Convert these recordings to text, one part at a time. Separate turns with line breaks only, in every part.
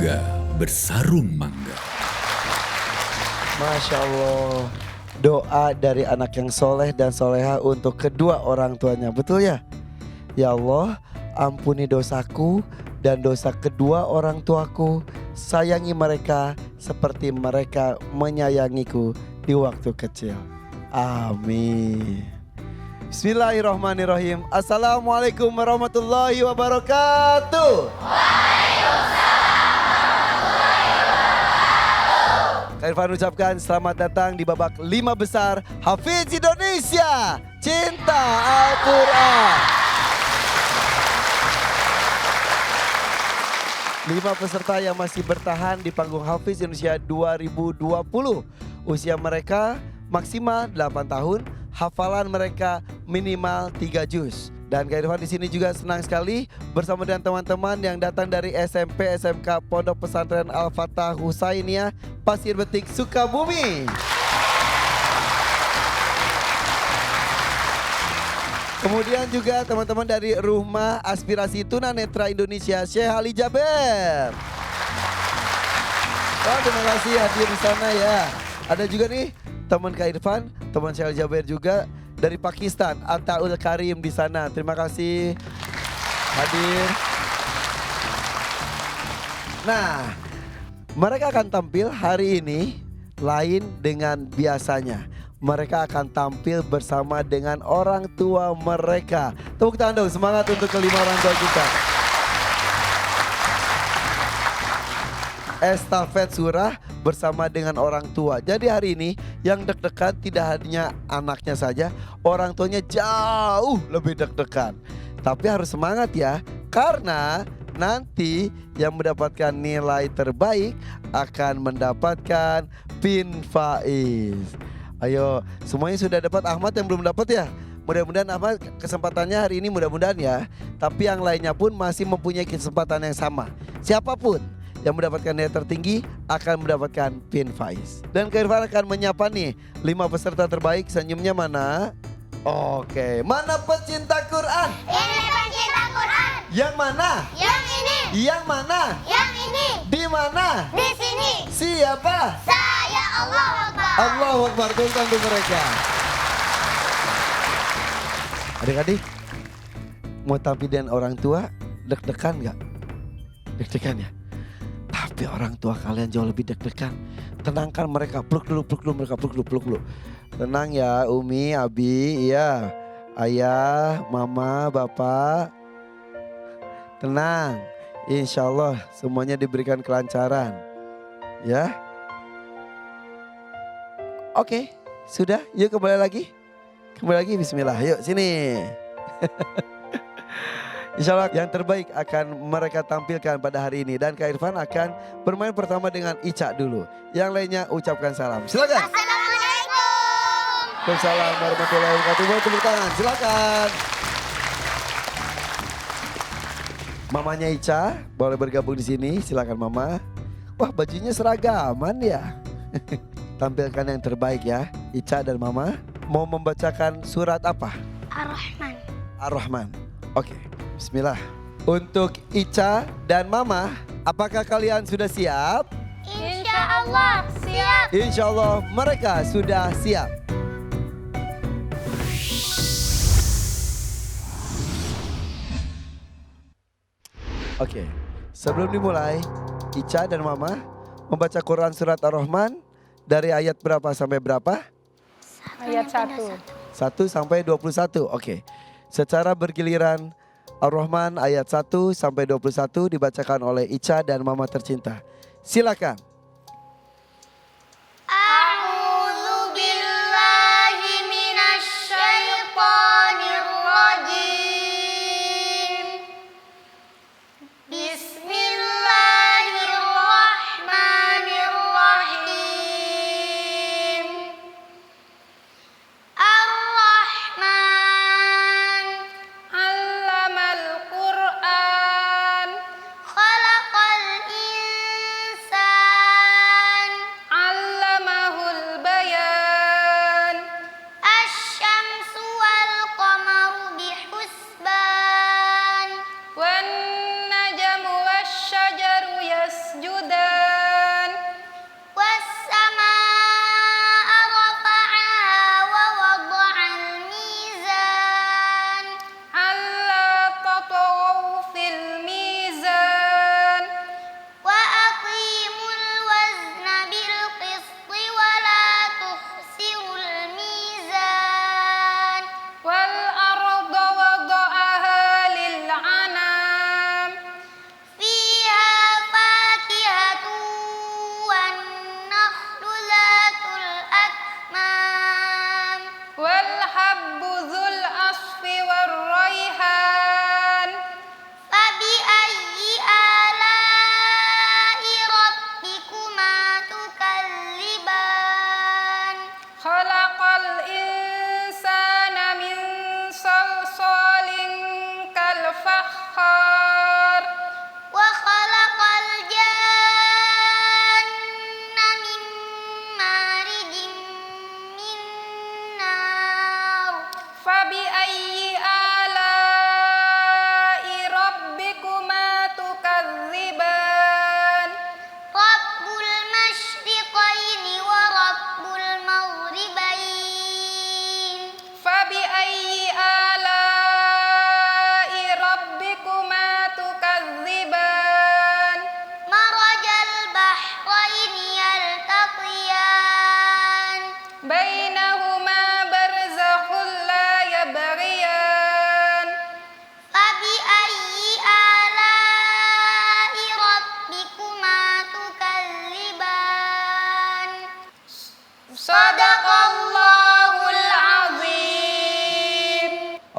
bangga bersarung mangga.
Masya Allah. Doa dari anak yang soleh dan soleha untuk kedua orang tuanya. Betul ya? Ya Allah, ampuni dosaku dan dosa kedua orang tuaku. Sayangi mereka seperti mereka menyayangiku di waktu kecil. Amin. Bismillahirrahmanirrahim. Assalamualaikum warahmatullahi wabarakatuh. Kak Irfan ucapkan selamat datang di babak 5 besar Hafiz Indonesia Cinta Al-Quran. 5 peserta yang masih bertahan di panggung Hafiz Indonesia 2020. Usia mereka maksimal 8 tahun, hafalan mereka minimal 3 juz. Dan Kak Irfan di sini juga senang sekali bersama dengan teman-teman yang datang dari SMP SMK Pondok Pesantren Al-Fatah Husainiyah Pasir Betik Sukabumi. Kemudian juga teman-teman dari Rumah Aspirasi Tunanetra Indonesia Syekh Ali Jaber. Oh, terima kasih hadir di sana ya. Ada juga nih teman Kak Irfan, teman Syekh Ali Jaber juga dari Pakistan, Ataul Karim di sana. Terima kasih hadir. Nah, mereka akan tampil hari ini lain dengan biasanya. Mereka akan tampil bersama dengan orang tua mereka. Tepuk tangan dong, semangat untuk kelima orang tua kita. Estafet surah bersama dengan orang tua. Jadi hari ini yang deg-degan tidak hanya anaknya saja, orang tuanya jauh lebih deg-degan. Tapi harus semangat ya, karena nanti yang mendapatkan nilai terbaik akan mendapatkan pin faiz. Ayo, semuanya sudah dapat? Ahmad yang belum dapat ya? Mudah-mudahan Ahmad kesempatannya hari ini mudah-mudahan ya. Tapi yang lainnya pun masih mempunyai kesempatan yang sama. Siapapun yang mendapatkan nilai tertinggi akan mendapatkan pin faiz. Dan Kak Irfan akan menyapa nih 5 peserta terbaik. Senyumnya mana? Oke, mana pecinta Quran?
Ini pencinta Quran.
Yang mana?
Yang ini.
Yang mana?
Yang ini.
Di mana?
Di sini.
Siapa?
Saya Allah Akbar.
Allahu Akbar, tunggu untuk mereka. Adik-adik, mau tampil dengan orang tua deg-degan gak? Deg-degan ya? Tapi orang tua kalian jauh lebih deg-degan. Tenangkan mereka, peluk dulu mereka, peluk dulu. Tenang ya Umi, Abi, iya. Ayah, mama, bapak. Tenang, insya Allah semuanya diberikan kelancaran. Ya. Oke, sudah, yuk kembali lagi. Kembali lagi, bismillah, yuk sini. Insya Allah yang terbaik akan mereka tampilkan pada hari ini. Dan Kak Irfan akan bermain pertama dengan Ica dulu. Yang lainnya ucapkan salam. Silakan.
Assalamualaikum.
Waalaikumsalam warahmatullahi wabarakatuh. Boleh tepuk tangan, silakan. Mamanya Ica boleh bergabung di sini. Silakan Mama. Wah, bajunya seragaman ya. Tampilkan yang terbaik ya. Ica dan Mama mau membacakan surat apa?
Ar-Rahman.
Ar-Rahman. Oke, bismillah. Untuk Ica dan Mama, apakah kalian sudah siap?
Insya Allah siap.
Insya Allah mereka sudah siap. Oke, sebelum dimulai, Ica dan Mama membaca Quran surat Ar-Rahman dari ayat berapa sampai berapa?
Ayat 1.
1 sampai 21. Oke. Secara bergiliran Ar-Rahman ayat 1 sampai 21 dibacakan oleh Ica dan Mama tercinta. Silakan.
A'udzu billahi minasy syaithanir rajim. Bismillahirrahmanirrahim. Ar-Rahman.
Allamal Qur'an.
Khalaqal insan.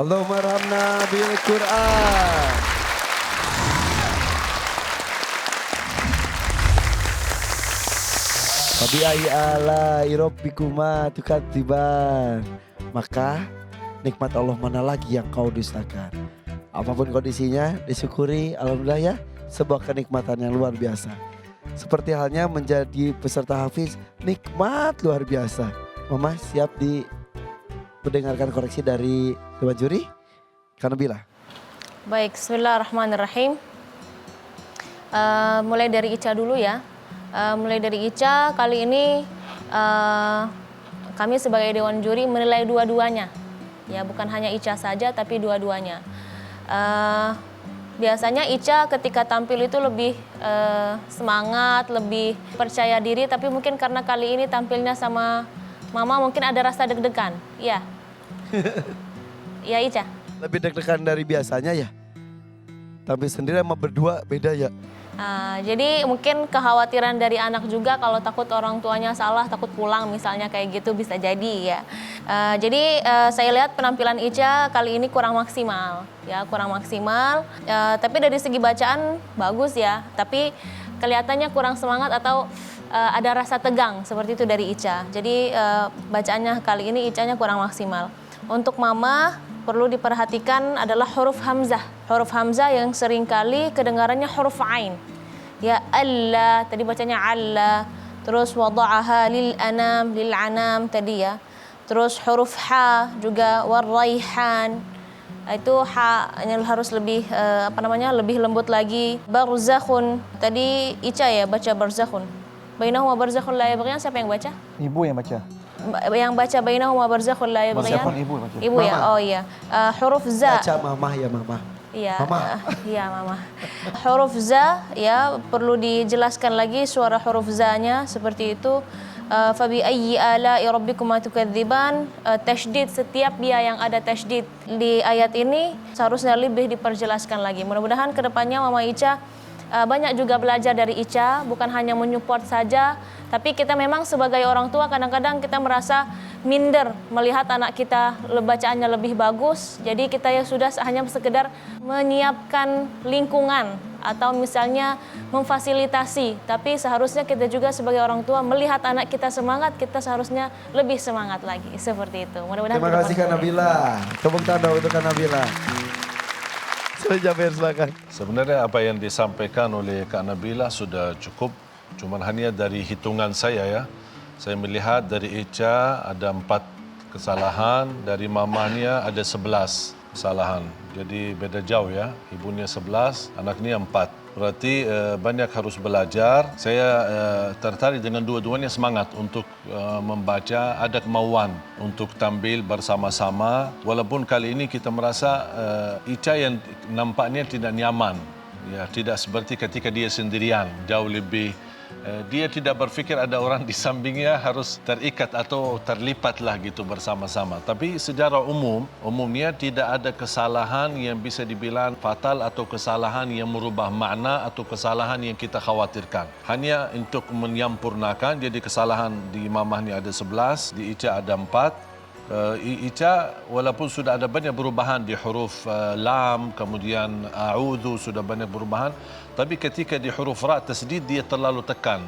Allahumma arhamna bil Qur'an. Fabi'ayyi ala'i rabbikuma tukadziban. Maka nikmat Allah mana lagi yang kau dustakan. Apapun kondisinya disyukuri, alhamdulillah ya. Sebuah kenikmatan yang luar biasa. Seperti halnya menjadi peserta hafiz, nikmat luar biasa. Mama siap mendengarkan koreksi dari Dewan Juri? Kak Nabila.
Baik, bismillahirrahmanirrahim. Mulai dari Ica dulu ya. Mulai dari Ica, kali ini kami sebagai Dewan Juri menilai dua-duanya. Ya, bukan hanya Ica saja tapi dua-duanya. Biasanya Ica ketika tampil itu lebih semangat, lebih percaya diri, tapi mungkin karena kali ini tampilnya sama Mama mungkin ada rasa deg-degan. Iya. Iya Ica.
Lebih deg-degan dari biasanya ya? Tampil sendiri sama berdua beda ya?
Jadi mungkin kekhawatiran dari anak juga kalau takut orang tuanya salah, takut pulang misalnya kayak gitu bisa jadi ya. Jadi saya lihat penampilan Ica kali ini kurang maksimal, ya kurang maksimal. Tapi dari segi bacaan bagus ya, tapi kelihatannya kurang semangat atau ada rasa tegang seperti itu dari Ica. Jadi bacaannya kali ini Icanya kurang maksimal. Untuk Mama perlu diperhatikan adalah huruf hamzah. Huruf hamzah yang seringkali kedengarannya huruf ain. Ya Allah, tadi bacanya Allah. Terus wada'aha lil anam tadi ya. Terus huruf ha juga warraihan. Itu ha harus lebih lebih lembut lagi. Barzakhun. Tadi Ica ya baca barzakhun. Bainahuma barzakhun la yabghiyan, siapa yang baca?
Ibu yang baca.
Yang baca bainahuma barzakhun la yabghiyan.
Barzakhun ibu baca.
Ibu ya. Oh iya. Huruf za.
Baca mama ya mama.
Iya.
Mama.
Iya mama. Huruf za ya perlu dijelaskan lagi suara huruf za-nya seperti itu. Fabi ayyi ala'i rabbikuma tukadziban. Tasydid, setiap dia yang ada tasydid di ayat ini seharusnya lebih diperjelaskan lagi. Mudah-mudahan kedepannya Mama Ica banyak juga belajar dari Ica, bukan hanya menyupport saja, tapi kita memang sebagai orang tua kadang-kadang kita merasa minder melihat anak kita bacaannya lebih bagus. Jadi kita ya sudah hanya sekedar menyiapkan lingkungan atau misalnya memfasilitasi, tapi seharusnya kita juga sebagai orang tua melihat anak kita semangat, kita seharusnya lebih semangat lagi seperti itu. Mudah-mudahan
Terima kasih Kak Nabila. Tepuk tangan untuk Kak Nabila. Silakan.
Sebenarnya apa yang disampaikan oleh Kak Nabila sudah cukup. Cuma hanya dari hitungan saya ya. Saya melihat dari Ica ada 4 kesalahan, dari mamanya ada 11 kesalahan. Jadi beda jauh ya. Ibunya 11, anaknya 4. Berarti banyak harus belajar. Saya tertarik dengan dua-duanya semangat untuk membaca, ada kemauan untuk tampil bersama-sama. Walaupun kali ini kita merasa Ica yang nampaknya tidak nyaman. Ya, tidak seperti ketika dia sendirian, jauh lebih dia tidak berfikir ada orang di sampingnya harus terikat atau terlipatlah gitu bersama-sama. Tapi secara umumnya tidak ada kesalahan yang bisa dibilang fatal atau kesalahan yang merubah makna atau kesalahan yang kita khawatirkan. Hanya untuk menyampurnakan, jadi kesalahan di mamahnya ada 11, di Ica ada 4. Ica walaupun sudah ada banyak perubahan di huruf lam, kemudian a'udhu sudah banyak perubahan, tapi ketika di huruf ra tasdid dia terlalu tekan.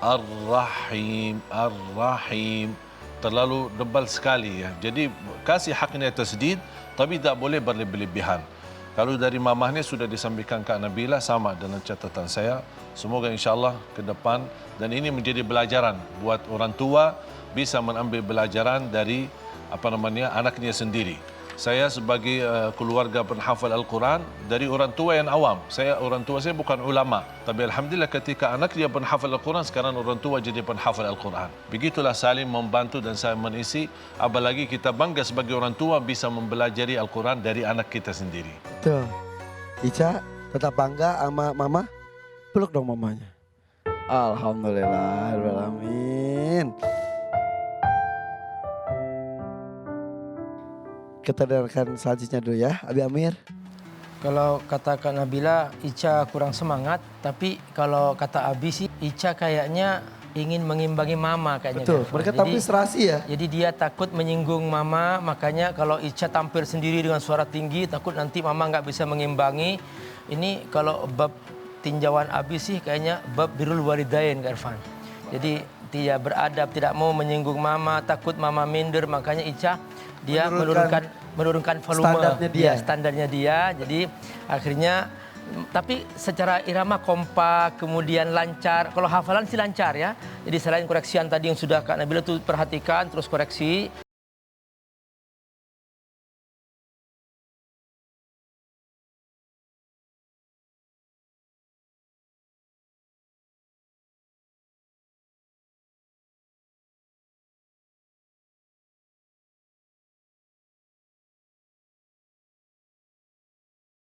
Ar-Rahim, Ar-Rahim terlalu tebal sekali ya. Jadi kasih haknya tasdid tapi tak boleh berlebih-lebihan. Kalau dari mamahnya sudah disampaikan Kak Nabila sama dengan catatan saya. Semoga insyaAllah ke depan dan ini menjadi pelajaran buat orang tua bisa mengambil pelajaran dari anaknya sendiri. Saya sebagai keluarga penghafal Al-Quran dari orang tua yang awam. Orang tua saya bukan ulama, tapi alhamdulillah ketika anak dia penghafal Al-Quran, sekarang orang tua jadi penghafal Al-Quran. Begitulah saling membantu dan saling mengisi. Apalagi kita bangga sebagai orang tua bisa mempelajari Al-Quran dari anak kita sendiri.
Tuh, Ica tetap bangga sama mama. Peluk dong mamanya. Alhamdulillahirrahmanirrahim. Kita dengarkan selanjutnya dulu ya, Abi Amir.
Kalau kata Kak Nabila, Ica kurang semangat. Tapi kalau kata Abi sih, Ica kayaknya ingin mengimbangi mama kayaknya.
Betul,
Irfan.
mereka
Jadi-
tampil serasi ya.
Jadi dia takut menyinggung mama, makanya kalau Ica tampil sendiri dengan suara tinggi, takut nanti mama nggak bisa mengimbangi. Ini kalau bab tinjauan Abi sih kayaknya bab birrul walidain, Kak Irfan. Jadi dia beradab, tidak mau menyinggung mama, takut mama minder, makanya Ica dia menurunkan volume
standarnya dia.
standarnya dia. Jadi akhirnya tapi secara irama kompak, kemudian lancar. Kalau hafalan sih lancar ya. Jadi selain koreksian tadi yang sudah Kak Nabila tuh perhatikan terus koreksi.